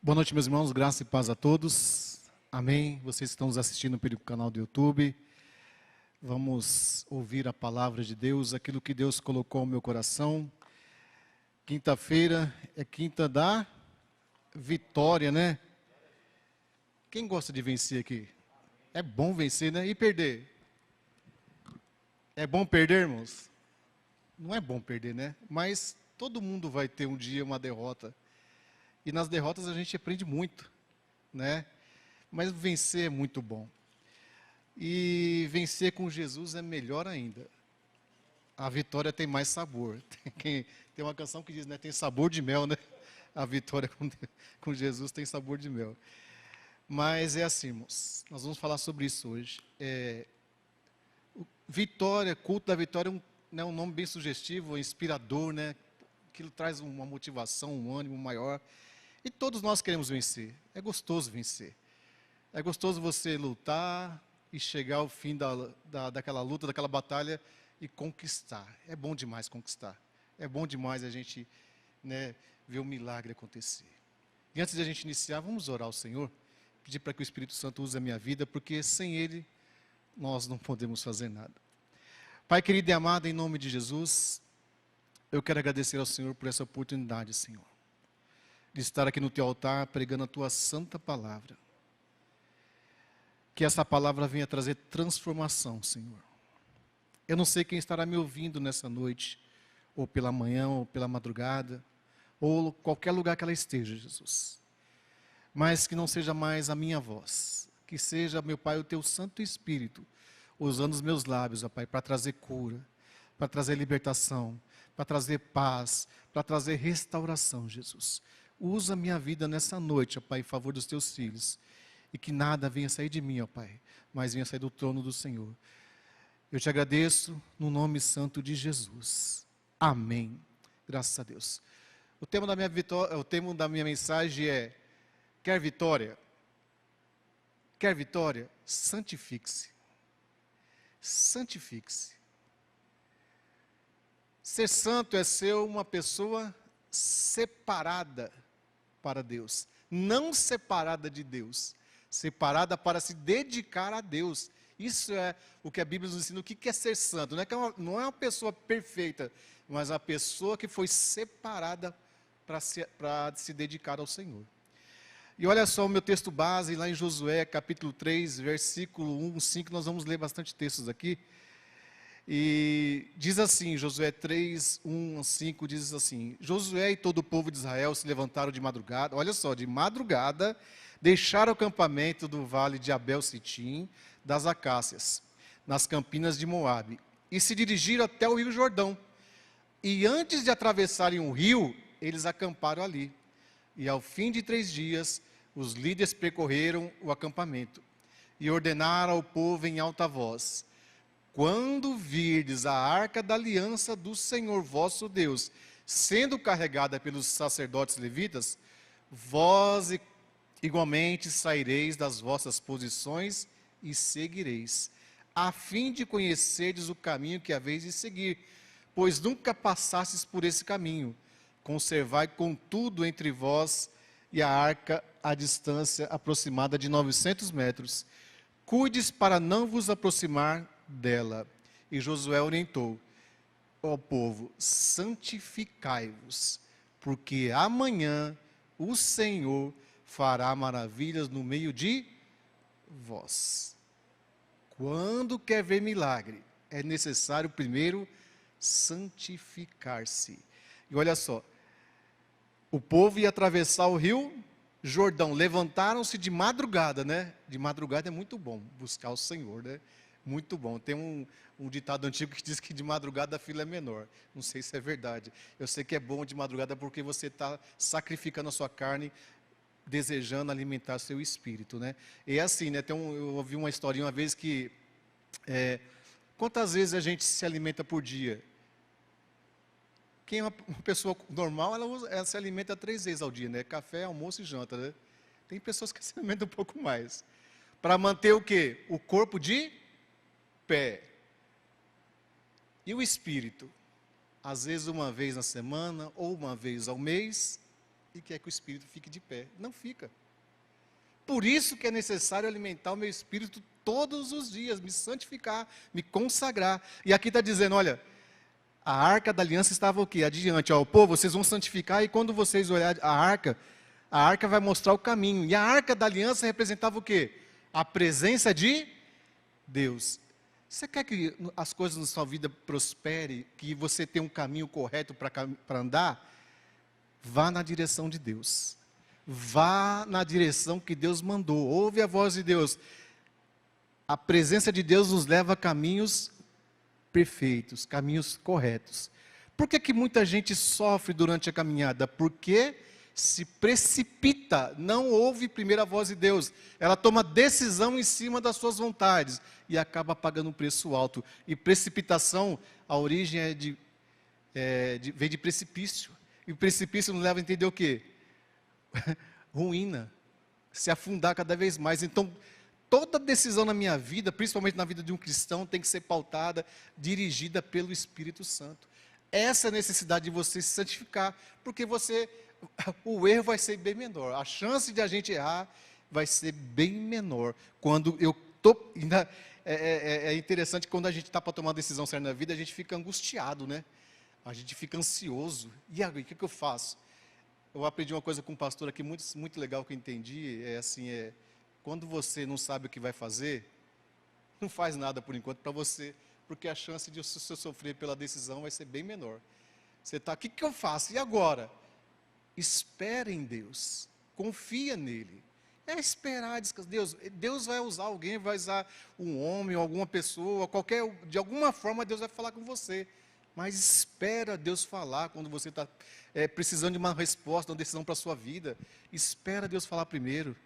Boa noite, meus irmãos, graça e paz a todos. Amém. Vocês que estão nos assistindo pelo canal do YouTube. Vamos ouvir a palavra de Deus, aquilo que Deus colocou no meu coração. Quinta-feira é quinta da vitória, né? Quem gosta de vencer aqui? É bom vencer, né? E perder? É bom perder, irmãos? Não é bom perder, né? Mas todo mundo vai ter um dia uma derrota. E nas derrotas a gente aprende muito, né? Mas vencer é muito bom. E vencer com Jesus é melhor ainda. A vitória tem mais sabor. Tem uma canção que diz, né? Tem sabor de mel, né? A vitória com Jesus tem sabor de mel. Mas é assim, irmãos. Nós vamos falar sobre isso hoje. Vitória, culto da vitória é um nome bem sugestivo, inspirador, né? Aquilo traz uma motivação, um ânimo maior. E todos nós queremos vencer. É gostoso vencer. É gostoso você lutar e chegar ao fim daquela luta, daquela batalha e conquistar. É bom demais conquistar. É bom demais a gente, né, ver o milagre acontecer. E antes de a gente iniciar, vamos orar ao Senhor. Pedir para que o Espírito Santo use a minha vida, porque sem Ele nós não podemos fazer nada. Pai querido e amado, em nome de Jesus, eu quero agradecer ao Senhor por essa oportunidade, Senhor, de estar aqui no teu altar pregando a tua santa palavra. Que essa palavra venha trazer transformação, Senhor. Eu não sei quem estará me ouvindo nessa noite, ou pela manhã, ou pela madrugada, ou qualquer lugar que ela esteja, Jesus. Mas que não seja mais a minha voz, que seja, meu Pai, o teu Santo Espírito, usando os meus lábios, ó Pai, para trazer cura, para trazer libertação, para trazer paz, para trazer restauração, Jesus. Usa a minha vida nessa noite, ó Pai, em favor dos teus filhos. E que nada venha sair de mim, ó Pai, mas venha sair do trono do Senhor. Eu te agradeço no nome santo de Jesus. Amém. Graças a Deus. O tema da minha mensagem é: quer vitória? Quer vitória? Santifique-se. Santifique-se. Ser santo é ser uma pessoa separada para Deus, não separada de Deus, separada para se dedicar a Deus. Isso é o que a Bíblia nos ensina. O que é ser santo? Não é uma pessoa perfeita, mas a pessoa que foi separada para se dedicar ao Senhor. E olha só o meu texto base, lá em Josué, capítulo 3, versículo 1, 5, nós vamos ler bastante textos aqui. E diz assim, Josué 3, 1, 5, diz assim: Josué e todo o povo de Israel se levantaram de madrugada, olha só, de madrugada, deixaram o acampamento do vale de Abel-Sitim, das Acácias, nas campinas de Moabe, e se dirigiram até o rio Jordão. E antes de atravessarem o rio, eles acamparam ali. E ao fim de 3 dias, os líderes percorreram o acampamento e ordenaram ao povo em alta voz: quando virdes a arca da aliança do Senhor vosso Deus, sendo carregada pelos sacerdotes levitas, vós igualmente saireis das vossas posições e seguireis, a fim de conhecerdes o caminho que haveis de seguir, pois nunca passastes por esse caminho. Conservai contudo entre vós e a arca a distância aproximada de 900 metros. Cuides para não vos aproximar dela. E Josué orientou ao povo: santificai-vos, porque amanhã o Senhor fará maravilhas no meio de vós. Quando quer ver milagre, é necessário primeiro santificar-se. E olha só, o povo ia atravessar o rio Jordão, levantaram-se de madrugada, né? De madrugada é muito bom buscar o Senhor, né? Muito bom. Tem um ditado antigo que diz que de madrugada a fila é menor. Não sei se é verdade. Eu sei que é bom de madrugada porque você está sacrificando a sua carne, desejando alimentar seu espírito, né? E é assim, né? Eu ouvi uma historinha uma vez que quantas vezes a gente se alimenta por dia? Quem é uma pessoa normal, ela se alimenta 3 vezes ao dia, né? Café, almoço e janta, né? Tem pessoas que se alimentam um pouco mais. Para manter o quê? O corpo de pé. E o espírito? Às vezes uma vez na semana ou uma vez ao mês, e quer que o espírito fique de pé. Não fica. Por isso que é necessário alimentar o meu espírito todos os dias, me santificar, me consagrar. E aqui está dizendo, olha, a arca da aliança estava o quê? Adiante, ó, pô, vocês vão santificar, e quando vocês olharem a arca vai mostrar o caminho. E a arca da aliança representava o quê? A presença de Deus. Você quer que as coisas na sua vida prosperem, que você tenha um caminho correto para andar? Vá na direção de Deus. Vá na direção que Deus mandou. Ouve a voz de Deus. A presença de Deus nos leva a caminhos perfeitos, caminhos corretos. Por que muita gente sofre durante a caminhada? Porque se precipita, não ouve primeiro a voz de Deus. Ela toma decisão em cima das suas vontades e acaba pagando um preço alto. E precipitação, a origem vem de precipício. E o precipício nos leva a entender o quê? Ruína, se afundar cada vez mais. Então, toda decisão na minha vida, principalmente na vida de um cristão, tem que ser pautada, dirigida pelo Espírito Santo. Essa é a necessidade de você se santificar, porque o erro vai ser bem menor. A chance de a gente errar vai ser bem menor. Quando eu estou... É interessante que quando a gente está para tomar uma decisão certa na vida, a gente fica angustiado, né? A gente fica ansioso. E agora, o que eu faço? Eu aprendi uma coisa com um pastor aqui, muito, muito legal que eu entendi, quando você não sabe o que vai fazer, não faz nada por enquanto para você, porque a chance de você sofrer pela decisão vai ser bem menor. Você está, o que eu faço? E agora? Espera em Deus, confia nele. É esperar, Deus vai usar alguém, vai usar um homem, alguma pessoa, de alguma forma Deus vai falar com você. Mas espera Deus falar quando você está precisando de uma resposta, uma decisão para a sua vida. Espera Deus falar primeiro.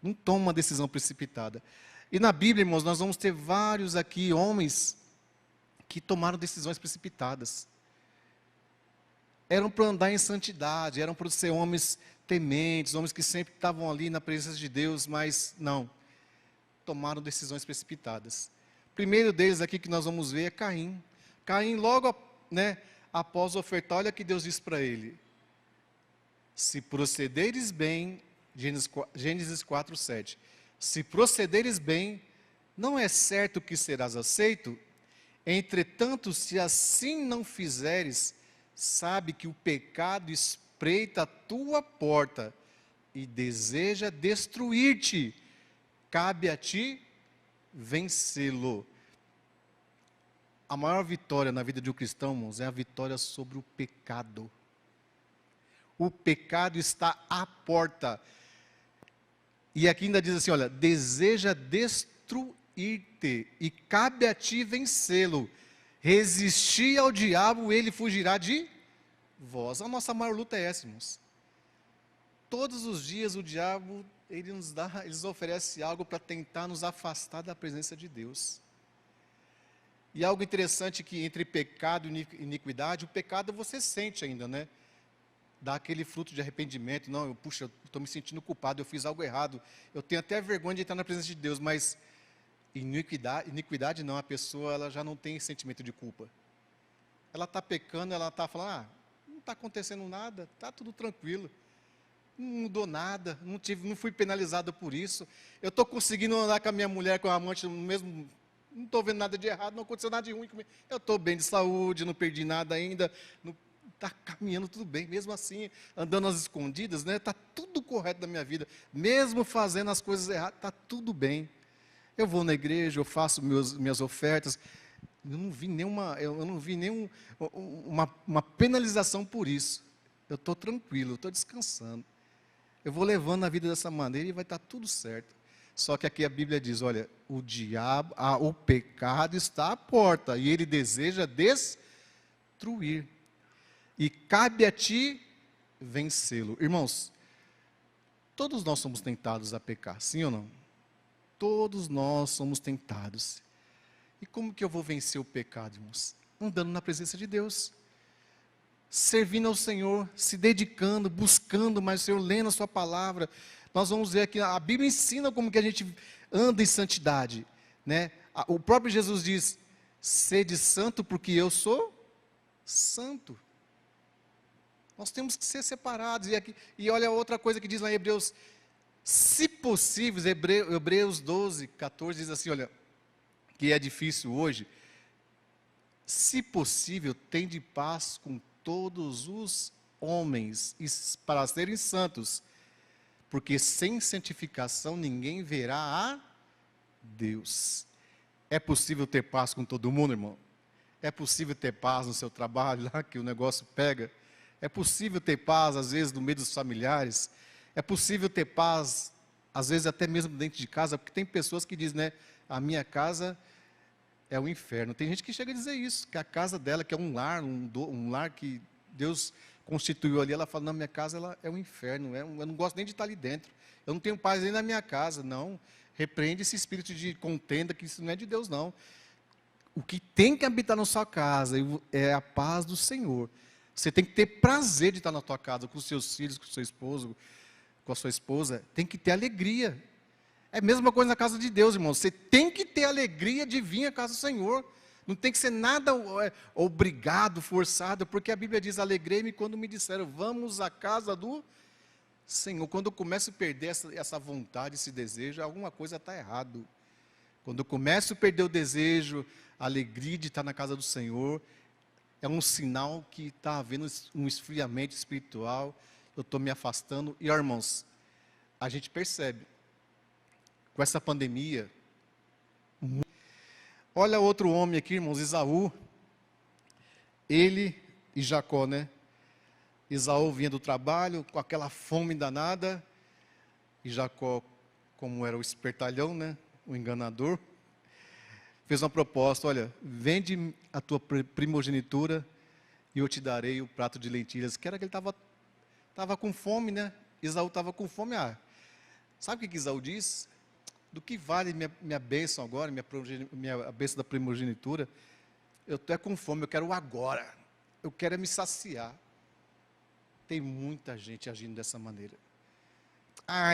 Não toma uma decisão precipitada. E na Bíblia, irmãos, nós vamos ter vários aqui, homens, que tomaram decisões precipitadas. Eram para andar em santidade, eram para ser homens tementes, homens que sempre estavam ali na presença de Deus, mas não. Tomaram decisões precipitadas. O primeiro deles aqui que nós vamos ver é Caim. Caim, logo após ofertar, olha o que Deus diz para ele. Se procederes bem, Gênesis 4, 7. Se procederes bem, não é certo que serás aceito? Entretanto, se assim não fizeres, sabe que o pecado espreita a tua porta e deseja destruir-te. Cabe a ti vencê-lo. A maior vitória na vida de um cristão, irmãos, é a vitória sobre o pecado. O pecado está à porta. E aqui ainda diz assim, olha, deseja destruir-te, e cabe a ti vencê-lo. Resistir ao diabo, ele fugirá de vós. A nossa maior luta é essa, irmãos. Todos os dias o diabo, ele nos oferece algo para tentar nos afastar da presença de Deus. E algo interessante que entre pecado e iniquidade, o pecado você sente ainda, né? Dá aquele fruto de arrependimento. Não, eu estou me sentindo culpado, eu fiz algo errado. Eu tenho até vergonha de entrar na presença de Deus, mas iniquidade não, a pessoa ela já não tem sentimento de culpa. Ela está pecando, ela está falando, não está acontecendo nada, está tudo tranquilo. Não mudou nada, não fui penalizado por isso. Eu estou conseguindo andar com a minha mulher, com a amante no mesmo... Não estou vendo nada de errado, não aconteceu nada de ruim comigo. Eu estou bem de saúde, não perdi nada ainda. Está caminhando tudo bem, mesmo assim, andando às escondidas, né? Está tudo correto na minha vida. Mesmo fazendo as coisas erradas, está tudo bem. Eu vou na igreja, eu faço minhas ofertas. Eu não vi uma penalização por isso. Eu estou tranquilo, eu estou descansando. Eu vou levando a vida dessa maneira e vai estar tudo certo. Só que aqui a Bíblia diz, olha, o pecado está à porta e ele deseja destruir. E cabe a ti vencê-lo. Irmãos, todos nós somos tentados a pecar, sim ou não? Todos nós somos tentados. E como que eu vou vencer o pecado, irmãos? Andando na presença de Deus. Servindo ao Senhor, se dedicando, buscando mais o Senhor, lendo a sua palavra. Nós vamos ver aqui, a Bíblia ensina como que a gente anda em santidade, né? O próprio Jesus diz, sede santo porque eu sou santo. Nós temos que ser separados. E olha outra coisa que diz lá em Hebreus, se possível, Hebreus 12, 14 diz assim, olha, que é difícil hoje, se possível, tende paz com todos os homens, para serem santos, porque sem santificação ninguém verá a Deus. É possível ter paz com todo mundo, irmão? É possível ter paz no seu trabalho, lá que o negócio pega? É possível ter paz, às vezes, no meio dos familiares? É possível ter paz, às vezes, até mesmo dentro de casa? Porque tem pessoas que dizem, né, a minha casa é o inferno. Tem gente que chega a dizer isso, que a casa dela, que é um lar que Deus constituiu ali, ela fala, não, minha casa ela é um inferno, eu não gosto nem de estar ali dentro, eu não tenho paz nem na minha casa. Não, repreende esse espírito de contenda, que isso não é de Deus, não. O que tem que habitar na sua casa é a paz do Senhor. Você tem que ter prazer de estar na tua casa, com os seus filhos, com o seu esposo, com a sua esposa, tem que ter alegria. É a mesma coisa na casa de Deus, irmão. Você tem que ter alegria de vir à casa do Senhor. Não tem que ser nada obrigado, forçado, porque a Bíblia diz, alegrei-me quando me disseram, vamos à casa do Senhor. Quando eu começo a perder essa vontade, esse desejo, alguma coisa está errado. Quando eu começo a perder o desejo, a alegria de estar na casa do Senhor, é um sinal que está havendo um esfriamento espiritual, eu estou me afastando. E, ó, irmãos, a gente percebe, com essa pandemia, olha outro homem aqui, irmãos, Esaú, ele e Jacó, né? Esaú vinha do trabalho, com aquela fome danada, e Jacó, como era o espertalhão, né? O enganador, fez uma proposta, olha, vende a tua primogenitura e eu te darei o prato de lentilhas, que era que ele estava com fome, né? Esaú estava com fome. Sabe o que Esaú diz? Do que vale minha bênção agora, a bênção da primogenitura? Eu estou com fome, eu quero agora, eu quero me saciar. Tem muita gente agindo dessa maneira.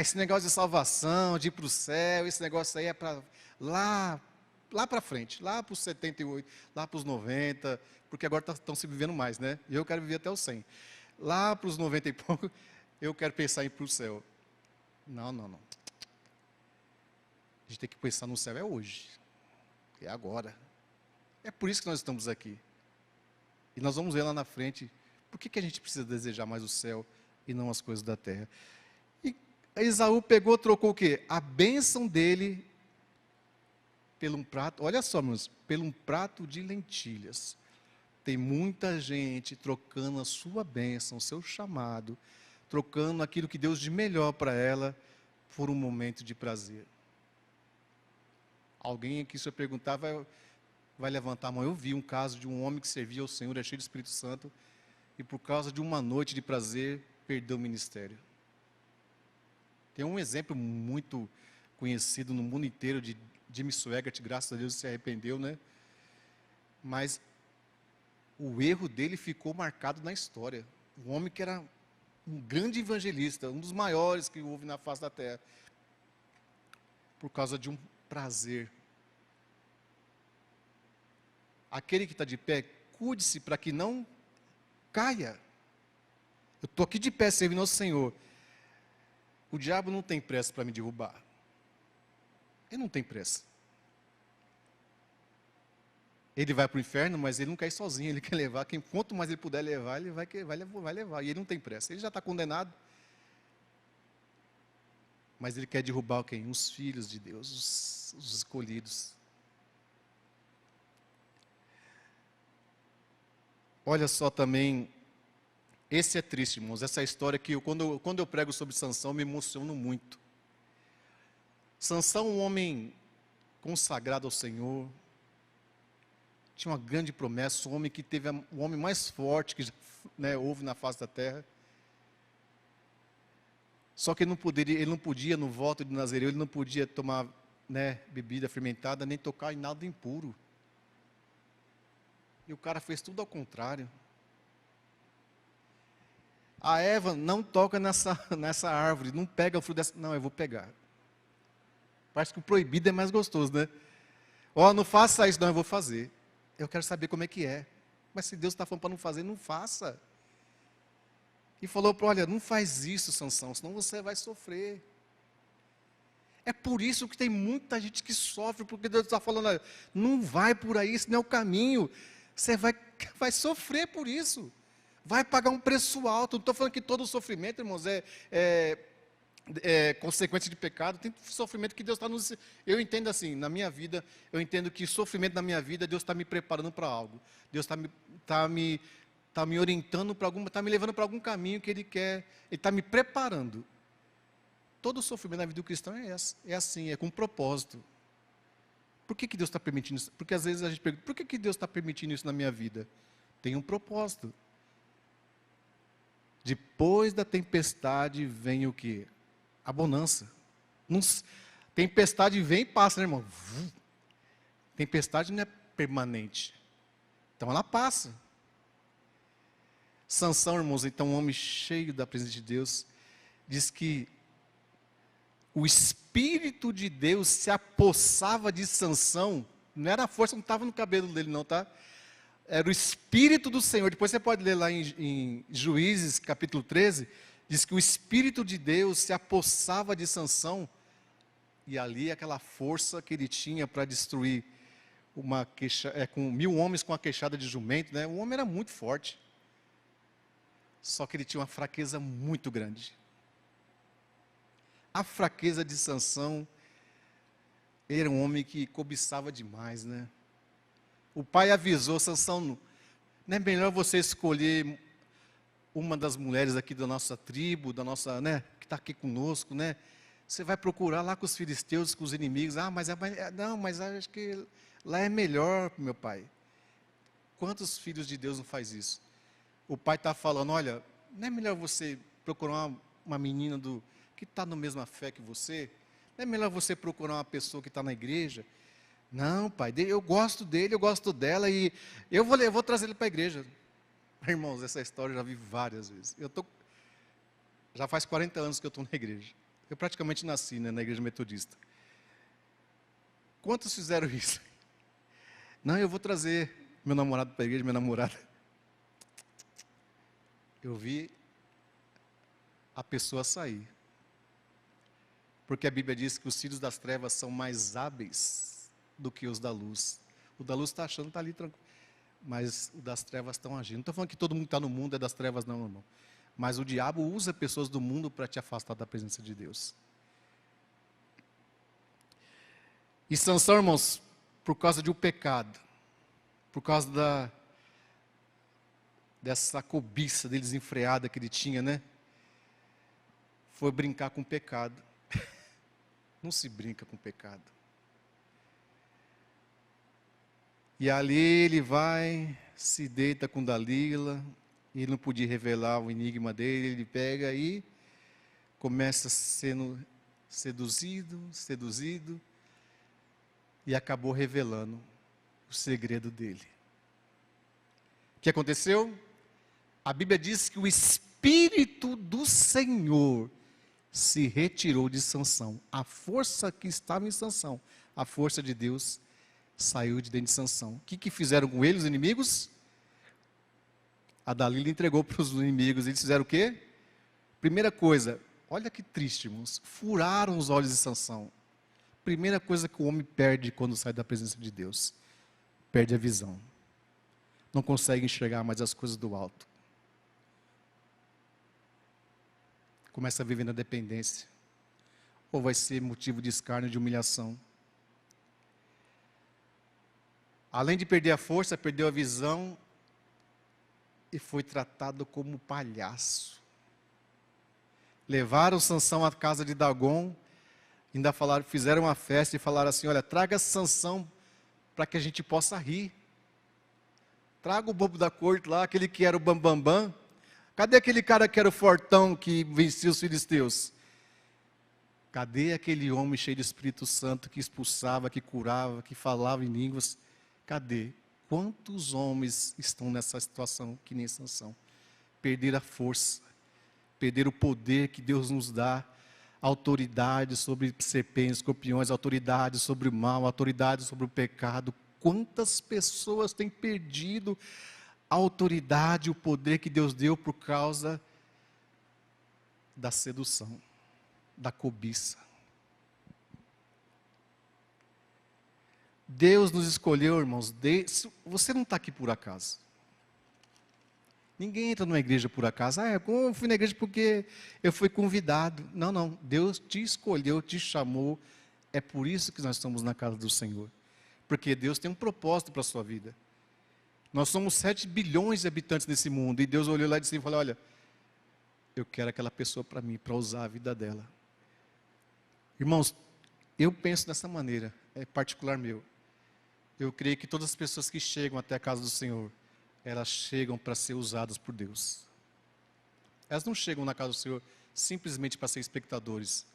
Esse negócio de salvação, de ir para o céu, esse negócio aí é para lá para frente, lá para os 78, lá para os 90, porque agora estão se vivendo mais, né? E eu quero viver até os 100. Lá para os 90 e pouco, eu quero pensar em ir para o céu. Não. A gente tem que pensar no céu hoje, é agora. É por isso que nós estamos aqui. E nós vamos ver lá na frente, por que a gente precisa desejar mais o céu e não as coisas da terra. E Esaú trocou o quê? A bênção dele pelo um prato, olha só, meus, pelo um prato de lentilhas. Tem muita gente trocando a sua bênção, o seu chamado, trocando aquilo que Deus de melhor para ela, por um momento de prazer. Alguém aqui, se eu perguntar, vai levantar a mão. Eu vi um caso de um homem que servia ao Senhor, é cheio do Espírito Santo, e por causa de uma noite de prazer, perdeu o ministério. Tem um exemplo muito conhecido no mundo inteiro de Jimmy Swaggart, graças a Deus se arrependeu, né? Mas o erro dele ficou marcado na história. Um homem que era um grande evangelista, um dos maiores que houve na face da terra, por causa de um prazer. Aquele que está de pé, cuide-se para que não caia. Eu estou aqui de pé servindo ao Senhor. O diabo não tem pressa para me derrubar. Ele não tem pressa. Ele vai para o inferno, mas ele não quer ir sozinho, ele quer levar. Quanto mais ele puder levar, ele vai levar. E ele não tem pressa. Ele já está condenado. Mas ele quer derrubar quem? Os filhos de Deus, os escolhidos. Olha só também, esse é triste, irmãos, essa história que quando eu prego sobre Sansão, eu me emociono muito. Sansão, um homem consagrado ao Senhor, tinha uma grande promessa, um homem que teve o homem mais forte que já, houve na face da terra. Só que ele não podia, no voto de Nazireu, ele não podia tomar bebida fermentada, nem tocar em nada impuro. E o cara fez tudo ao contrário. A Eva não toca nessa árvore, não pega o fruto dessa. Não, eu vou pegar. Parece que o proibido é mais gostoso, né? Não faça isso, não, eu vou fazer. Eu quero saber como é que é. Mas se Deus está falando para não fazer, não faça. E falou para, olha, não faz isso, Sansão, senão você vai sofrer. É por isso que tem muita gente que sofre, porque Deus está falando, olha, não vai por aí, isso não é o caminho. Você vai sofrer por isso. Vai pagar um preço alto. Não estou falando que todo sofrimento, irmãos, é consequência de pecado. Tem sofrimento que Deus está nos... Eu entendo assim, na minha vida, eu entendo que sofrimento na minha vida, Deus está me preparando para algo. Deus está me orientando para algum, está me levando para algum caminho que Ele quer, Ele está me preparando. Todo sofrimento na vida do cristão é assim, é com um propósito. Por que Deus está permitindo isso? Porque às vezes a gente pergunta, por que Deus está permitindo isso na minha vida? Tem um propósito. Depois da tempestade vem o quê? A bonança. Tempestade vem e passa, né, irmão? Tempestade não é permanente. Então ela passa. Sansão, irmãos, então um homem cheio da presença de Deus, diz que o Espírito de Deus se apossava de Sansão, não era a força, não estava no cabelo dele não, tá? Era o Espírito do Senhor. Depois você pode ler lá em Juízes, capítulo 13, diz que o Espírito de Deus se apossava de Sansão, e ali aquela força que ele tinha para destruir com 1000 homens com a queixada de jumento, né? O homem era muito forte, só que ele tinha uma fraqueza muito grande. A fraqueza de Sansão, ele era um homem que cobiçava demais, né? O pai avisou, Sansão, não é melhor você escolher uma das mulheres aqui da nossa tribo, da nossa, né, que está aqui conosco, né? Você vai procurar lá com os filisteus, com os inimigos. Mas acho que lá é melhor, meu pai. Quantos filhos de Deus não faz isso? O pai está falando, olha, não é melhor você procurar uma menina que está na mesma fé que você? Não é melhor você procurar uma pessoa que está na igreja? Não, pai, eu gosto dele, eu gosto dela e eu vou trazer ele para a igreja. Irmãos, essa história eu já vi várias vezes. Já faz 40 anos que eu estou na igreja. Eu praticamente nasci, né, na igreja metodista. Quantos fizeram isso? Não, eu vou trazer meu namorado para a igreja, minha namorada. Eu vi a pessoa sair. Porque a Bíblia diz que os filhos das trevas são mais hábeis do que os da luz. O da luz está achando que está ali tranquilo. Mas o das trevas estão agindo. Não estou falando que todo mundo que está no mundo é das trevas, não, irmão. Mas o diabo usa pessoas do mundo para te afastar da presença de Deus. E Sansão, irmãos, por causa de um pecado, por causa dessa cobiça dele desenfreada que ele tinha, né? Foi brincar com o pecado. Não se brinca com o pecado. E ali ele vai, se deita com Dalila, e ele não podia revelar o enigma dele, ele pega e começa sendo seduzido, e acabou revelando o segredo dele. O que aconteceu? A Bíblia diz que o Espírito do Senhor se retirou de Sansão. A força que estava em Sansão, a força de Deus, saiu de dentro de Sansão. O que fizeram com ele, os inimigos? A Dalila entregou para os inimigos. Eles fizeram o quê? Primeira coisa, olha que triste, irmãos. Furaram os olhos de Sansão. Primeira coisa que o homem perde quando sai da presença de Deus. Perde a visão. Não consegue enxergar mais as coisas do alto. Começa a viver na dependência. Ou vai ser motivo de escárnio, de humilhação. Além de perder a força, perdeu a visão e foi tratado como palhaço. Levaram Sansão à casa de Dagon, ainda fizeram uma festa e falaram assim, olha, traga Sansão para que a gente possa rir. Traga o bobo da corte lá, aquele que era o bambambam. Cadê aquele cara que era o fortão que vencia os filisteus? Cadê aquele homem cheio de Espírito Santo que expulsava, que curava, que falava em línguas? Cadê? Quantos homens estão nessa situação que nem Sansão? Perder a força, perder o poder que Deus nos dá, autoridade sobre serpentes, escorpiões, autoridade sobre o mal, autoridade sobre o pecado. Quantas pessoas têm perdido a autoridade, o poder que Deus deu por causa da sedução, da cobiça. Deus nos escolheu, irmãos. Você não está aqui por acaso. Ninguém entra numa igreja por acaso. Eu fui na igreja porque eu fui convidado. Não, não. Deus te escolheu, te chamou. É por isso que nós estamos na casa do Senhor. Porque Deus tem um propósito para a sua vida. Nós somos 7 bilhões de habitantes nesse mundo. E Deus olhou lá de cima e falou, olha, eu quero aquela pessoa para mim, para usar a vida dela. Irmãos, eu penso dessa maneira. É particular meu. Eu creio que todas as pessoas que chegam até a casa do Senhor, elas chegam para ser usadas por Deus. Elas não chegam na casa do Senhor simplesmente para ser espectadores,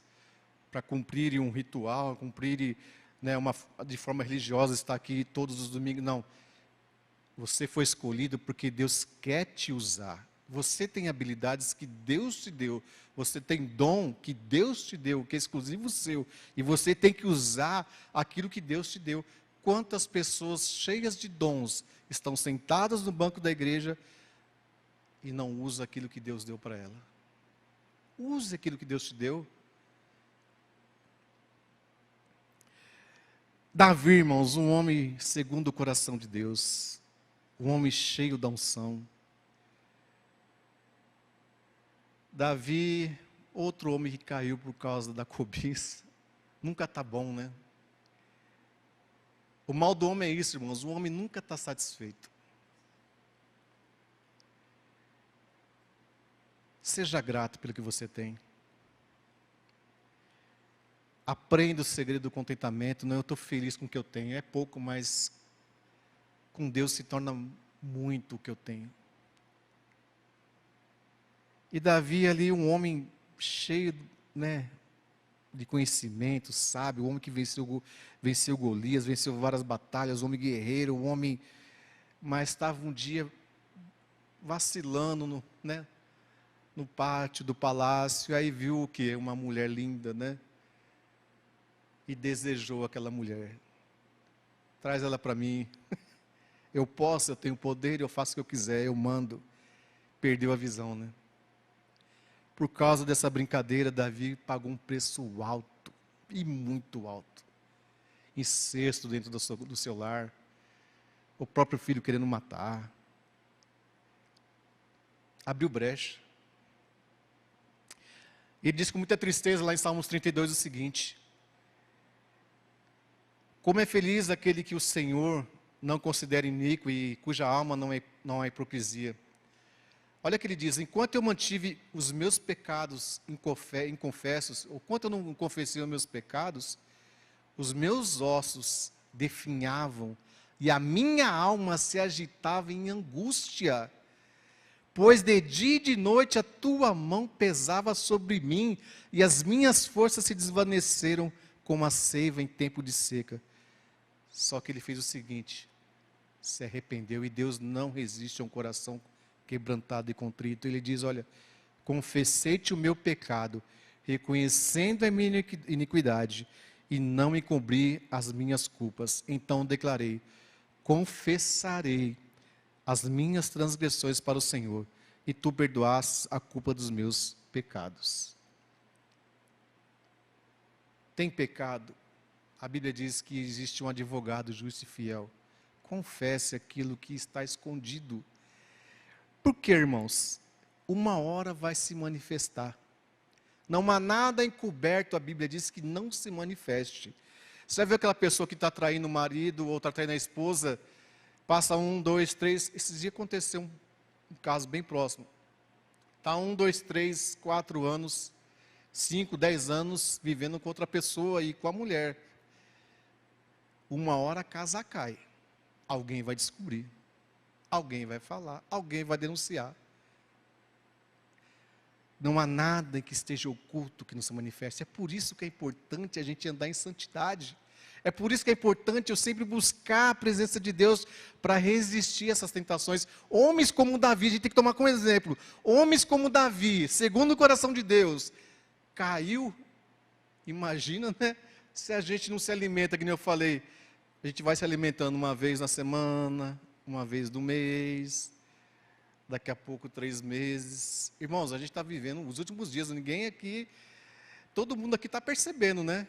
para cumprirem um ritual, cumprirem, né, de forma religiosa, estar aqui todos os domingos. Não. Você foi escolhido porque Deus quer te usar. Você tem habilidades que Deus te deu. Você tem dom que Deus te deu, que é exclusivo seu. E você tem que usar aquilo que Deus te deu. Quantas pessoas cheias de dons estão sentadas no banco da igreja e não usam aquilo que Deus deu para ela? Use aquilo que Deus te deu. Davi, irmãos, um homem segundo o coração de Deus, um homem cheio da unção. Davi, outro homem que caiu por causa da cobiça. Nunca está bom, né? O mal do homem é isso, irmãos. O homem nunca está satisfeito. Seja grato pelo que você tem. Aprenda o segredo do contentamento. Não, eu estou feliz com o que eu tenho. É pouco, mas com Deus se torna muito o que eu tenho. E Davi ali, um homem cheio, né, de conhecimento, sábio, um homem que venceu Golias, venceu várias batalhas, um homem guerreiro, um homem, mas estava um dia vacilando no pátio do palácio, aí viu o quê? Uma mulher linda, né? E desejou aquela mulher. Traz ela para mim. Eu posso, eu tenho poder, eu faço o que eu quiser, eu mando. Perdeu a visão, né? Por causa dessa brincadeira, Davi pagou um preço alto, e muito alto. Incesto dentro do seu lar, o próprio filho querendo matar. Abriu brecha. Ele diz com muita tristeza lá em Salmos 32 o seguinte: como é feliz aquele que o Senhor não considera iníquo e cuja alma não há hipocrisia. Olha o que ele diz: enquanto eu mantive os meus pecados inconfessos, ou quanto eu não confessei os meus pecados, os meus ossos definhavam e a minha alma se agitava em angústia. Pois de dia e de noite a tua mão pesava sobre mim e as minhas forças se desvaneceram como a seiva em tempo de seca. Só que ele fez o seguinte: se arrependeu, e Deus não resiste a um coração quebrantado e contrito. Ele diz: olha, confessei-te o meu pecado, reconhecendo a minha iniquidade, e não encobri as minhas culpas. Então declarei: confessarei as minhas transgressões para o Senhor, e tu perdoaste a culpa dos meus pecados. Tem pecado? A Bíblia diz que existe um advogado justo e fiel. Confesse aquilo que está escondido. Por quê, irmãos? Uma hora vai se manifestar. Não há nada encoberto, a Bíblia diz que não se manifeste. Você vai ver aquela pessoa que está traindo o marido ou está traindo a esposa, passa 1, 2, 3, esses dias aconteceu um caso bem próximo. Está 1, 2, 3, 4 anos, 5, 10 anos vivendo com outra pessoa e com a mulher. Uma hora a casa cai. Alguém vai descobrir. Alguém vai falar, alguém vai denunciar. Não há nada que esteja oculto que não se manifeste. É por isso que é importante a gente andar em santidade. É por isso que é importante eu sempre buscar a presença de Deus para resistir a essas tentações. Homens como Davi, a gente tem que tomar como exemplo. Homens como Davi, segundo o coração de Deus, caiu. Imagina, né? Se a gente não se alimenta, que nem eu falei, a gente vai se alimentando uma vez na semana, uma vez no mês. daqui a pouco 3 meses. Irmãos, a gente está vivendo os últimos dias, ninguém aqui, todo mundo aqui está percebendo, né?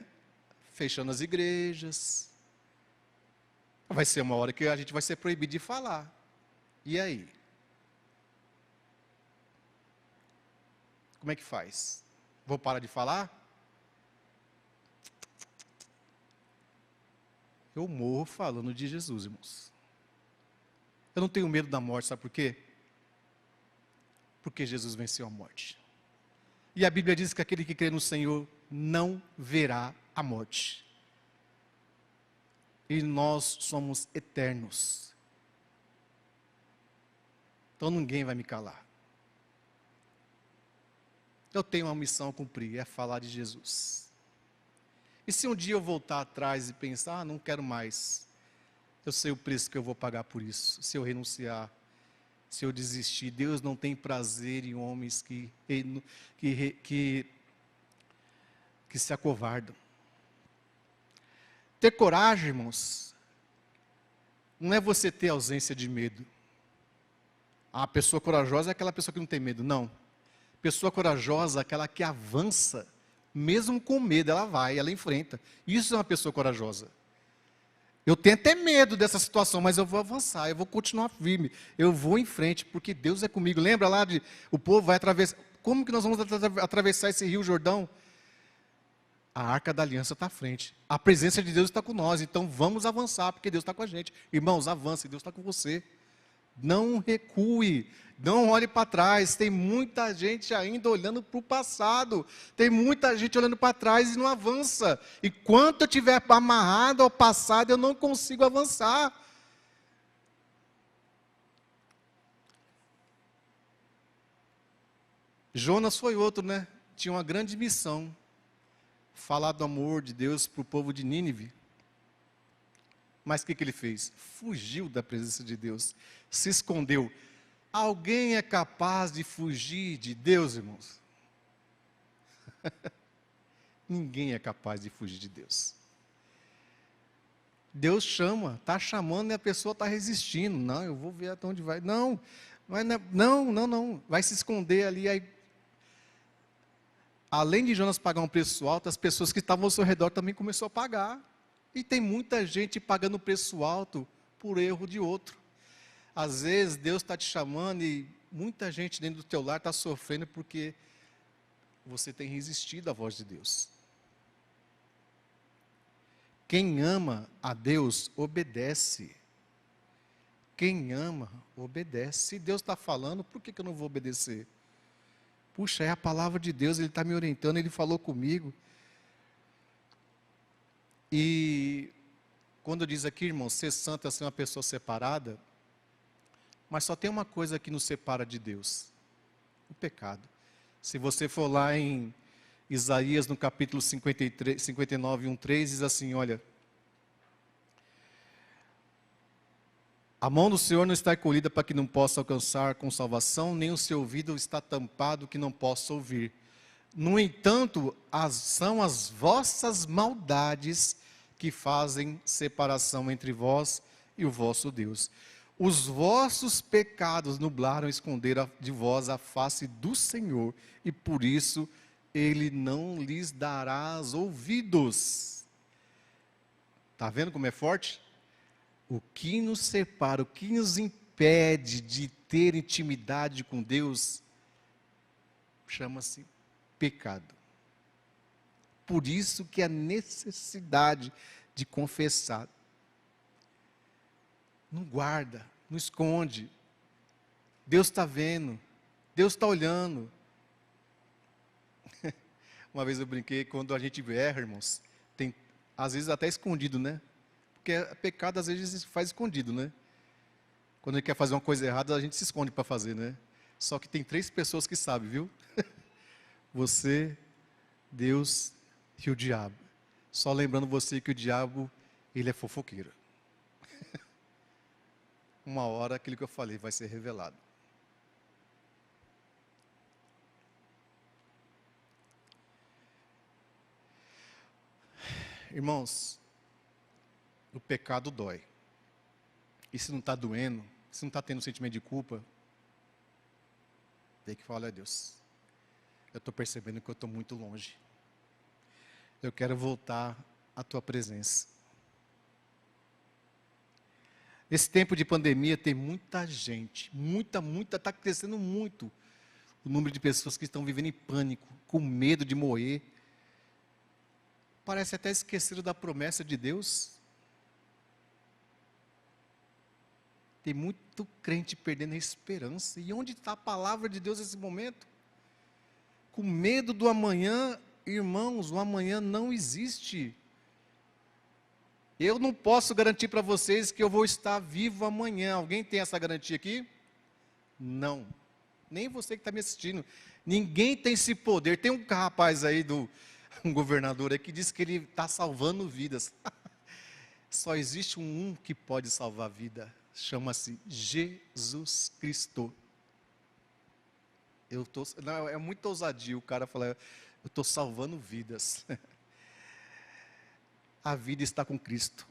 Fechando as igrejas. Vai ser uma hora que a gente vai ser proibido de falar. E aí? Como é que faz? Vou parar de falar? Eu morro falando de Jesus, irmãos. Eu não tenho medo da morte, sabe por quê? Porque Jesus venceu a morte. E a Bíblia diz que aquele que crê no Senhor não verá a morte. E nós somos eternos. Então ninguém vai me calar. Eu tenho uma missão a cumprir, é falar de Jesus. E se um dia eu voltar atrás e pensar, não quero mais, eu sei o preço que eu vou pagar por isso. Se eu renunciar, se eu desistir, Deus não tem prazer em homens que se acovardam. Ter coragem, irmãos, não é você ter ausência de medo. A pessoa corajosa é aquela pessoa que não tem medo, não. Pessoa corajosa é aquela que avança, mesmo com medo, ela vai, ela enfrenta. Isso é uma pessoa corajosa. Eu tenho até medo dessa situação, mas eu vou avançar, eu vou continuar firme, eu vou em frente, porque Deus é comigo. Lembra lá de o povo vai atravessar, como que nós vamos atravessar esse rio Jordão? A arca da aliança está à frente, a presença de Deus está com nós, então vamos avançar, porque Deus está com a gente. Irmãos, avance, Deus está com você. Não recue, não olhe para trás. Tem muita gente ainda olhando para o passado, tem muita gente olhando para trás e não avança. Enquanto eu estiver amarrado ao passado, eu não consigo avançar. Jonas foi outro, né? Tinha uma grande missão, falar do amor de Deus para o povo de Nínive. Mas o que ele fez? Fugiu da presença de Deus, se escondeu. Alguém é capaz de fugir de Deus, irmãos? Ninguém é capaz de fugir de Deus. Deus chama, está chamando e a pessoa está resistindo. Não, eu vou ver até onde vai. Não, não. Vai se esconder ali. Aí, além de Jonas pagar um preço alto, as pessoas que estavam ao seu redor também começaram a pagar. E tem muita gente pagando preço alto por erro de outro. Às vezes Deus está te chamando e muita gente dentro do teu lar está sofrendo porque você tem resistido à voz de Deus. Quem ama a Deus, obedece. Quem ama, obedece. Se Deus está falando, por que eu não vou obedecer? Puxa, é a palavra de Deus, Ele está me orientando, Ele falou comigo. E quando diz aqui, irmão, ser santo é ser uma pessoa separada, mas só tem uma coisa que nos separa de Deus: o pecado. Se você for lá em Isaías, no capítulo 59, 1:3, diz assim, olha: a mão do Senhor não está encolhida para que não possa alcançar com salvação, nem o seu ouvido está tampado que não possa ouvir. No entanto, são as vossas maldades que fazem separação entre vós e o vosso Deus. Os vossos pecados nublaram, esconderam de vós a face do Senhor, e por isso Ele não lhes dará ouvidos. Está vendo como é forte? O que nos separa, o que nos impede de ter intimidade com Deus, chama-se pecado. Por isso que a necessidade de confessar. Não guarda, não esconde. Deus está vendo, Deus está olhando. Uma vez eu brinquei, quando a gente erra, irmãos, tem, às vezes até escondido, né? Porque pecado às vezes se faz escondido, né? Quando a gente quer fazer uma coisa errada, a gente se esconde para fazer, né? Só que tem 3 pessoas que sabem, viu? Você, Deus e o diabo. Só lembrando você que o diabo, ele é fofoqueiro. Uma hora aquilo que eu falei vai ser revelado. Irmãos, o pecado dói. E se não está doendo, se não está tendo sentimento de culpa, Tem que falar, olha Deus, eu estou percebendo que eu estou muito longe. Eu quero voltar à tua presença. Nesse tempo de pandemia tem muita gente, está crescendo muito o número de pessoas que estão vivendo em pânico, com medo de morrer. Parece até esqueceram da promessa de Deus. Tem muito crente perdendo a esperança. E onde está a palavra de Deus nesse momento? Com medo do amanhã, irmãos, o amanhã não existe. Eu não posso garantir para vocês que eu vou estar vivo amanhã. Alguém tem essa garantia aqui? Não. Nem você que está me assistindo. Ninguém tem esse poder. Tem um rapaz aí, um governador aí, que diz que ele está salvando vidas. Só existe um que pode salvar a vida. Chama-se Jesus Cristo. Não, é muito ousadia o cara falar, eu estou salvando vidas. A vida está com Cristo.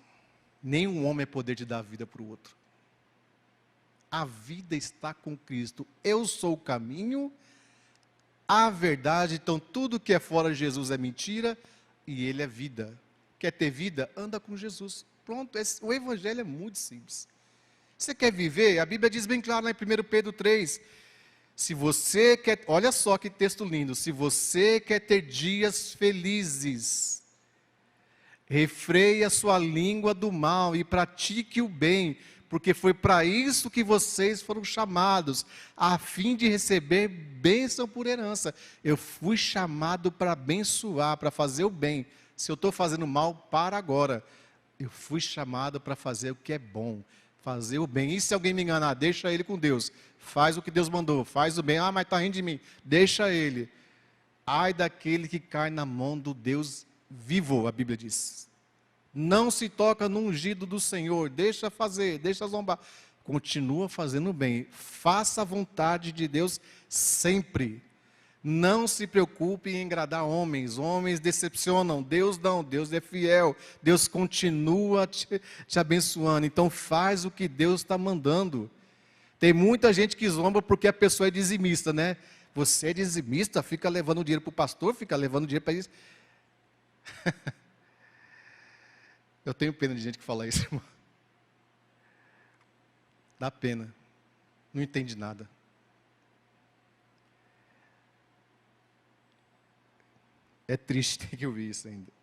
Nenhum homem é poder de dar a vida para o outro. A vida está com Cristo. Eu sou o caminho, a verdade. Então tudo que é fora de Jesus é mentira e Ele é vida. Quer ter vida? Anda com Jesus. Pronto, o evangelho é muito simples. Você quer viver? A Bíblia diz bem claro lá em 1 Pedro 3. Se você quer, olha só que texto lindo. Se você quer ter dias felizes, refreie a sua língua do mal e pratique o bem, porque foi para isso que vocês foram chamados, a fim de receber bênção por herança. Eu fui chamado para abençoar, para fazer o bem. Se eu estou fazendo mal, para agora. Eu fui chamado para fazer o que é bom, fazer o bem. E se alguém me enganar, deixa ele com Deus. Faz o que Deus mandou, faz o bem. Ah, mas está rindo de mim. Deixa ele. Ai daquele que cai na mão do Deus vivo, a Bíblia diz. Não se toca no ungido do Senhor. Deixa fazer, deixa zombar. Continua fazendo o bem. Faça a vontade de Deus sempre. Não se preocupe em agradar homens. Homens decepcionam. Deus não. Deus é fiel. Deus continua te abençoando. Então faz o que Deus está mandando. Tem muita gente que zomba porque a pessoa é dizimista, né? Você é dizimista, fica levando dinheiro para o pastor, fica levando dinheiro para isso. Eu tenho pena de gente que fala isso, irmão. Dá pena. Não entende nada. É triste ter que ouvir isso ainda.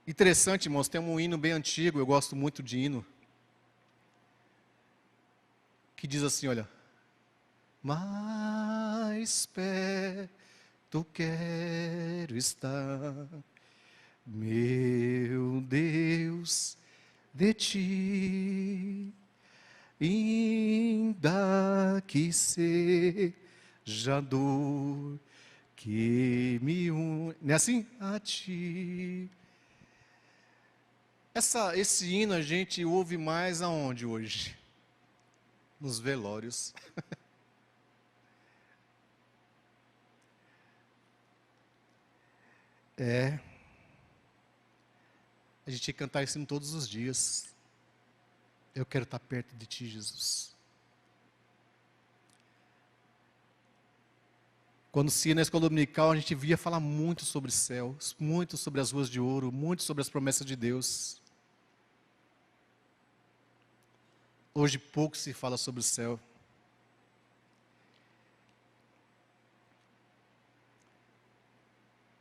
Interessante, irmãos, tem um hino bem antigo, eu gosto muito de hino, que diz assim, olha, mais perto quero estar, meu Deus, de ti, ainda que seja dor que me une, não é assim? A ti. Esse hino a gente ouve mais aonde hoje? Nos velórios. A gente tem que cantar isso todos os dias. Eu quero estar perto de ti, Jesus. Quando se ia na escola dominical, a gente via falar muito sobre céu, muito sobre as ruas de ouro, muito sobre as promessas de Deus. Hoje pouco se fala sobre o céu.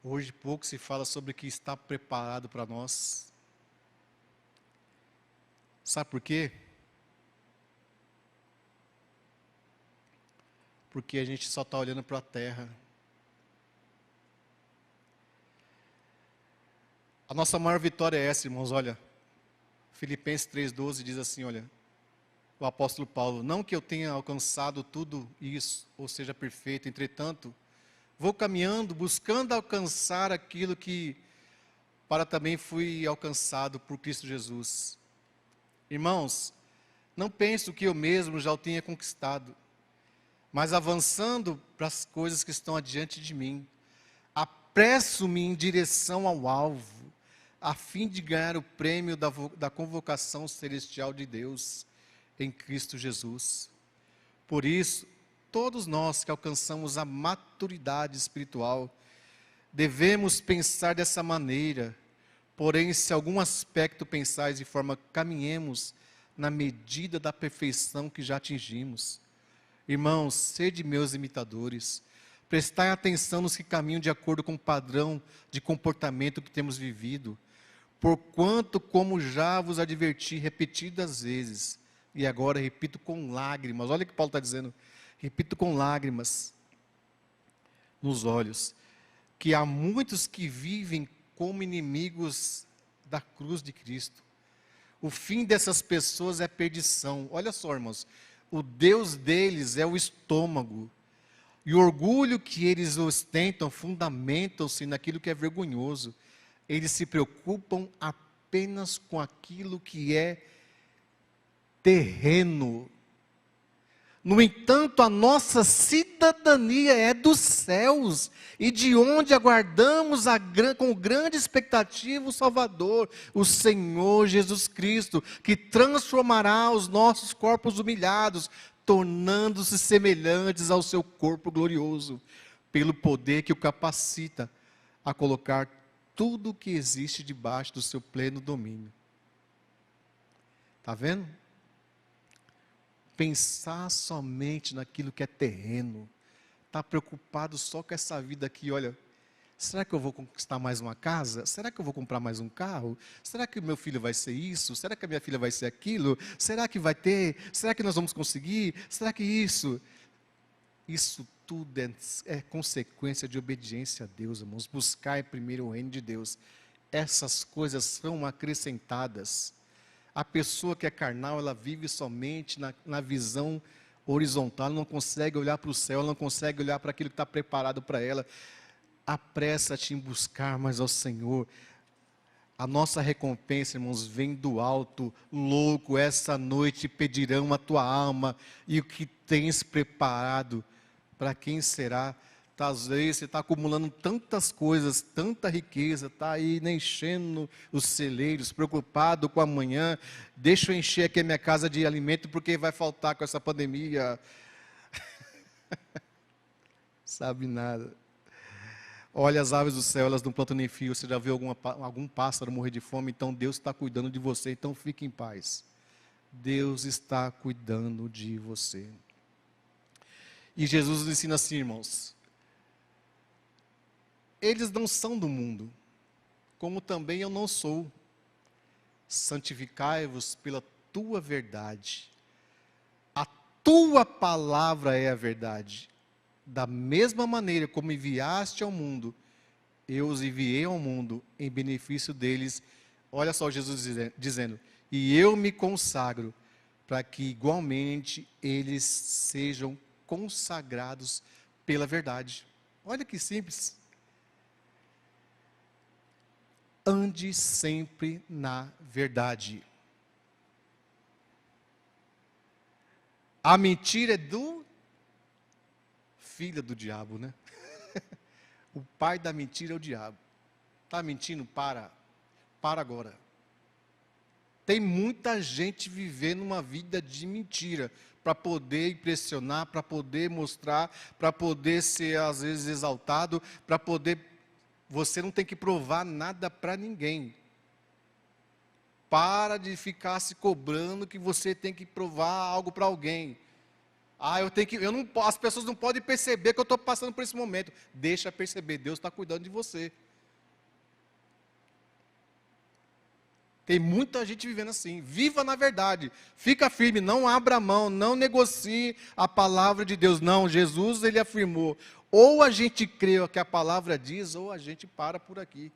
Hoje pouco se fala sobre o que está preparado para nós. Sabe por quê? Porque a gente só está olhando para a terra. A nossa maior vitória é essa, irmãos, olha. Filipenses 3,12 diz assim, olha. O apóstolo Paulo, não que eu tenha alcançado tudo isso, ou seja, perfeito, entretanto, vou caminhando, buscando alcançar aquilo que para também fui alcançado por Cristo Jesus. Irmãos, não penso que eu mesmo já o tenha conquistado, mas avançando para as coisas que estão adiante de mim, apresso-me em direção ao alvo, a fim de ganhar o prêmio da convocação celestial de Deus. em Cristo Jesus. Por isso, todos nós que alcançamos a maturidade espiritual, devemos pensar dessa maneira. Porém, se algum aspecto pensais de forma, caminhemos na medida da perfeição que já atingimos. Irmãos, sede meus imitadores, prestai atenção nos que caminham de acordo com o padrão de comportamento que temos vivido, porquanto, como já vos adverti repetidas vezes, e agora repito com lágrimas, olha o que Paulo está dizendo, repito com lágrimas nos olhos, que há muitos que vivem como inimigos da cruz de Cristo. O fim dessas pessoas é perdição. Olha só, irmãos, o Deus deles é o estômago, e o orgulho que eles ostentam fundamentam-se naquilo que é vergonhoso. Eles se preocupam apenas com aquilo que é terreno. No entanto, a nossa cidadania é dos céus, e de onde aguardamos com grande expectativa o Salvador, o Senhor Jesus Cristo, que transformará os nossos corpos humilhados, tornando-se semelhantes ao seu corpo glorioso, pelo poder que o capacita a colocar tudo o que existe debaixo do seu pleno domínio. Está vendo? Pensar somente naquilo que é terreno, está preocupado só com essa vida aqui, olha, será que eu vou conquistar mais uma casa? Será que eu vou comprar mais um carro? Será que o meu filho vai ser isso? Será que a minha filha vai ser aquilo? Será que vai ter? Será que nós vamos conseguir? Será que isso? Isso tudo é consequência de obediência a Deus, irmãos. Buscar primeiro o reino de Deus. Essas coisas são acrescentadas. A pessoa que é carnal, ela vive somente na visão horizontal, ela não consegue olhar para o céu, ela não consegue olhar para aquilo que está preparado para ela. Apressa-te em buscar mais ao Senhor. A nossa recompensa, irmãos, vem do alto. Louco, essa noite pedirão a tua alma, e o que tens preparado, para quem será? Às vezes você está acumulando tantas coisas, tanta riqueza, está aí enchendo os celeiros, preocupado com amanhã. Deixa eu encher aqui a minha casa de alimento, porque vai faltar com essa pandemia. Sabe nada. Olha as aves do céu, elas não plantam nem fio. Você já viu algum pássaro morrer de fome? Então Deus está cuidando de você, então fique em paz. Deus está cuidando de você. E Jesus nos ensina assim, irmãos. Eles não são do mundo, como também eu não sou. Santificai-vos pela tua verdade. A tua palavra é a verdade. Da mesma maneira como enviaste ao mundo, eu os enviei ao mundo em benefício deles. Olha só Jesus dizendo, e eu me consagro para que igualmente eles sejam consagrados pela verdade. Olha que simples. Ande sempre na verdade. A mentira é do filho do diabo, né? O pai da mentira é o diabo. Está mentindo? Para agora. Tem muita gente vivendo uma vida de mentira, para poder impressionar, para poder mostrar, para poder ser às vezes exaltado, para poder... Você não tem que provar nada para ninguém. Para de ficar se cobrando que você tem que provar algo para alguém. As pessoas não podem perceber que eu estou passando por esse momento. Deixa perceber, Deus está cuidando de você. Tem muita gente vivendo assim. Viva na verdade. Fica firme, não abra mão, não negocie a palavra de Deus. Não, Jesus, ele afirmou. Ou a gente crê o que a palavra diz, ou a gente para por aqui.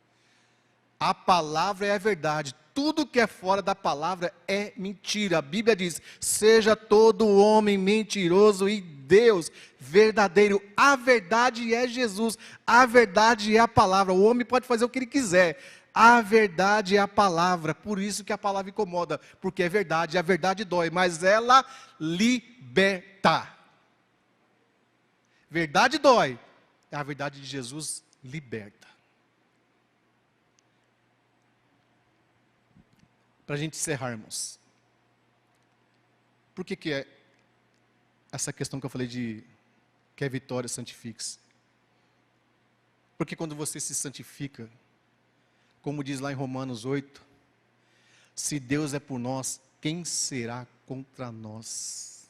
A palavra é a verdade. Tudo que é fora da palavra é mentira. A Bíblia diz, seja todo homem mentiroso e Deus verdadeiro. A verdade é Jesus. A verdade é a palavra. O homem pode fazer o que ele quiser. A verdade é a palavra. Por isso que a palavra incomoda. Porque é verdade. A verdade dói, mas ela liberta. Verdade dói, a verdade de Jesus liberta. Para a gente encerrarmos. Por que é essa questão que eu falei de que é vitória, santifique-se? Porque quando você se santifica, como diz lá em Romanos 8, se Deus é por nós, quem será contra nós?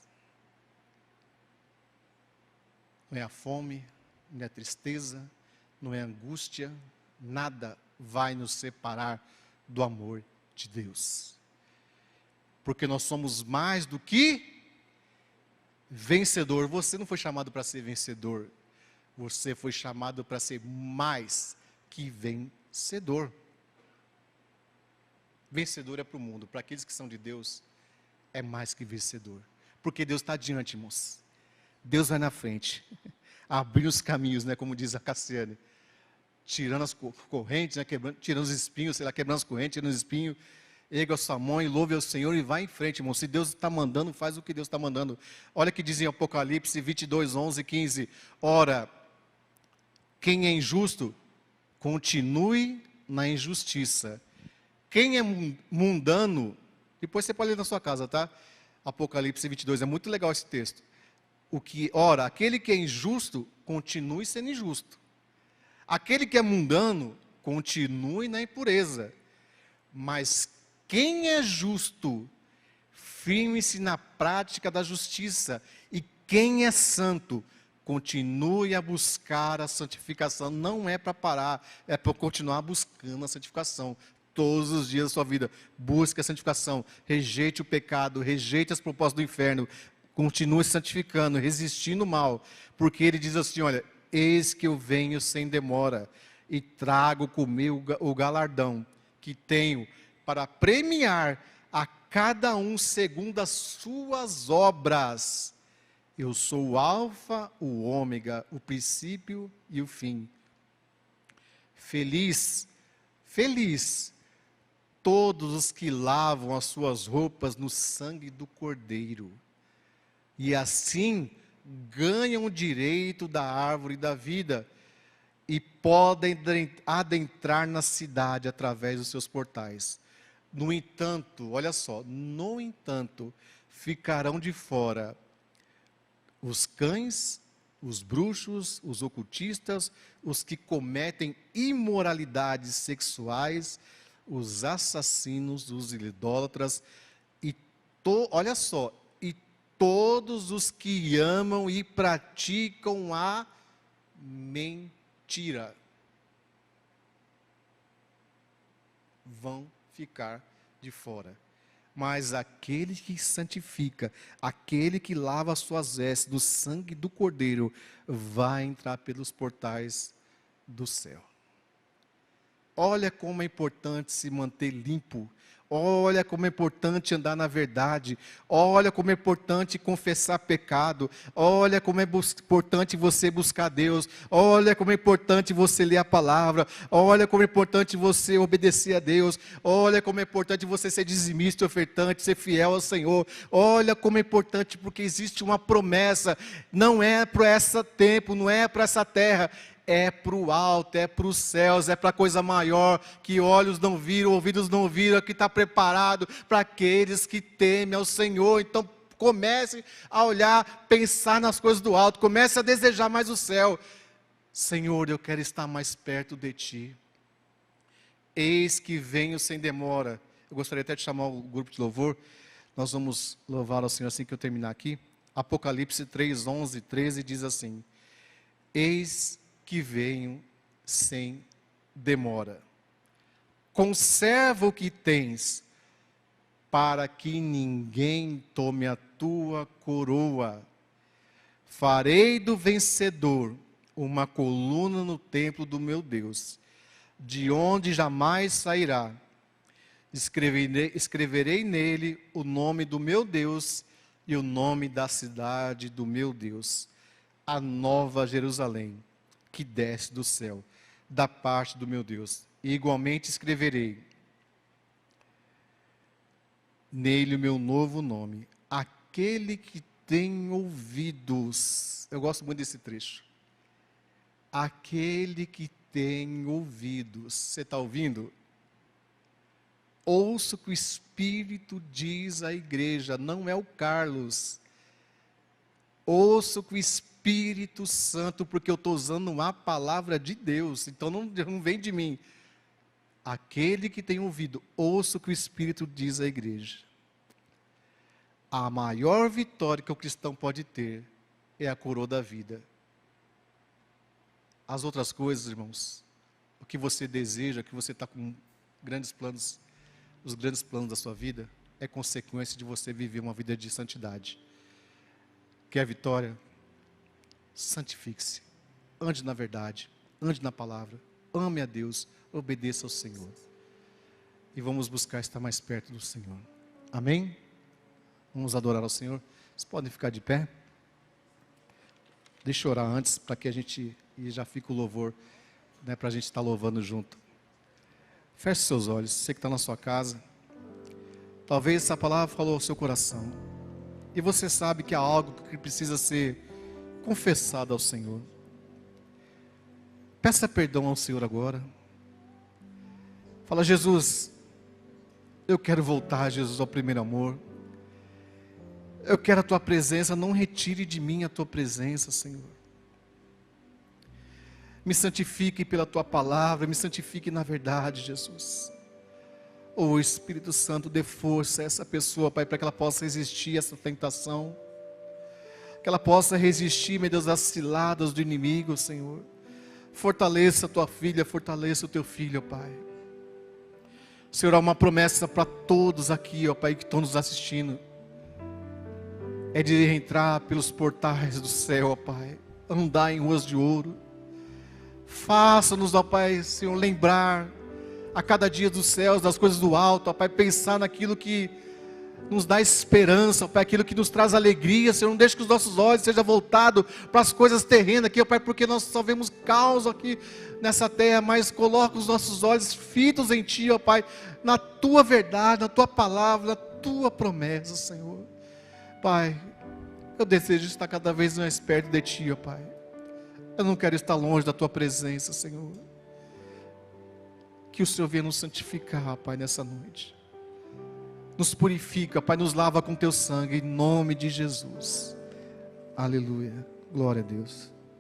Não é a fome, não é a tristeza, não é a angústia, nada vai nos separar do amor de Deus. Porque nós somos mais do que vencedor. Você não foi chamado para ser vencedor, você foi chamado para ser mais que vencedor. Vencedor é para o mundo, para aqueles que são de Deus, é mais que vencedor. Porque Deus está adiante, irmãos. Deus vai na frente, abrindo os caminhos, né, como diz a Cassiane, tirando as correntes, né, tirando os espinhos, sei lá, quebrando as correntes, tirando os espinhos, erga a sua mão e louve ao Senhor e vai em frente, irmão. Se Deus está mandando, faz o que Deus está mandando. Olha que diz em Apocalipse 22, 11 e 15, ora, quem é injusto, continue na injustiça. Quem é mundano, depois você pode ler na sua casa, tá? Apocalipse 22, é muito legal esse texto. Ora, aquele que é injusto, continue sendo injusto. Aquele que é mundano, continue na impureza. Mas quem é justo, firme-se na prática da justiça. E quem é santo, continue a buscar a santificação. Não é para parar, é para continuar buscando a santificação. Todos os dias da sua vida, busque a santificação. Rejeite o pecado, rejeite as propostas do inferno. Continue se santificando, resistindo o mal, porque ele diz assim, olha, eis que eu venho sem demora, e trago comigo o galardão que tenho, para premiar a cada um segundo as suas obras. Eu sou o alfa, o ômega, o princípio e o fim. Feliz todos os que lavam as suas roupas no sangue do Cordeiro, e assim ganham o direito da árvore da vida e podem adentrar na cidade através dos seus portais. No entanto, olha só, no entanto, ficarão de fora os cães, os bruxos, os ocultistas, os que cometem imoralidades sexuais, os assassinos, os idólatras, olha só, todos os que amam e praticam a mentira vão ficar de fora. Mas aquele que santifica, aquele que lava as suas vestes do sangue do Cordeiro, vai entrar pelos portais do céu. Olha como é importante se manter limpo. Olha como é importante andar na verdade. Olha como é importante confessar pecado. Olha como é importante você buscar Deus. Olha como é importante você ler a palavra. Olha como é importante você obedecer a Deus. Olha como é importante você ser dizimista e ofertante, ser fiel ao Senhor. Olha como é importante, porque existe uma promessa. Não é para esse tempo, não é para essa terra. É para o alto, é para os céus, é para coisa maior, que olhos não viram, ouvidos não viram, que está preparado para aqueles que temem ao Senhor. Então comece a olhar, pensar nas coisas do alto, comece a desejar mais o céu. Senhor, eu quero estar mais perto de Ti. Eis que venho sem demora. Eu gostaria até de chamar o grupo de louvor. Nós vamos louvar ao Senhor assim que eu terminar aqui. Apocalipse 3, 11, 13 diz assim: eis que venho sem demora. Conserva o que tens, para que ninguém tome a tua coroa. Farei do vencedor uma coluna no templo do meu Deus, de onde jamais sairá. Escreverei nele o nome do meu Deus e o nome da cidade do meu Deus, a nova Jerusalém, que desce do céu, da parte do meu Deus. E igualmente escreverei nele o meu novo nome. Aquele que tem ouvidos. Eu gosto muito desse trecho. Aquele que tem ouvidos. Você está ouvindo? Ouça o que o Espírito diz à igreja, não é o Carlos. Ouça o que o Espírito Santo, porque eu estou usando a palavra de Deus, então não vem de mim. Aquele que tem ouvido, ouça o que o Espírito diz à igreja. A maior vitória que o cristão pode ter é a coroa da vida. As outras coisas, irmãos, o que você deseja, o que você está com grandes planos, os grandes planos da sua vida, é consequência de você viver uma vida de santidade. Quer vitória? Santifique-se. Ande na verdade, ande na palavra, ame a Deus, obedeça ao Senhor. E vamos buscar estar mais perto do Senhor. Amém? Vamos adorar ao Senhor. Vocês podem ficar de pé? Deixa eu orar antes, para que a gente, e já fica o louvor, né, para a gente estar louvando junto. Feche seus olhos, você que está na sua casa. Talvez essa palavra falou ao seu coração. E você sabe que há algo que precisa ser confessado ao Senhor. Peça perdão ao Senhor agora. Fala, Jesus, eu quero voltar, Jesus, ao primeiro amor. Eu quero a Tua presença, não retire de mim a Tua presença, Senhor. Me santifique pela Tua palavra, me santifique na verdade, Jesus. Oh, Espírito Santo, dê força a essa pessoa, Pai, para que ela possa resistir a essa tentação. Que ela possa resistir, meu Deus, às ciladas do inimigo, Senhor. Fortaleça a Tua filha, fortaleça o Teu filho, Pai. Senhor, há uma promessa para todos aqui, ó Pai, que estão nos assistindo. É de entrar pelos portais do céu, ó Pai. Andar em ruas de ouro. Faça-nos, ó Pai, Senhor, lembrar a cada dia dos céus, das coisas do alto, ó Pai, pensar naquilo que nos dá esperança, ó Pai, aquilo que nos traz alegria, Senhor, não deixe que os nossos olhos sejam voltados para as coisas terrenas aqui, ó Pai, porque nós só vemos caos aqui nessa terra, mas coloca os nossos olhos fitos em Ti, ó Pai, na Tua verdade, na Tua palavra, na Tua promessa, Senhor. Pai, eu desejo estar cada vez mais perto de Ti, ó Pai. Eu não quero estar longe da Tua presença, Senhor. Que o Senhor venha nos santificar, Pai, nessa noite. Nos purifica, Pai, nos lava com Teu sangue, em nome de Jesus. Aleluia. Glória a Deus.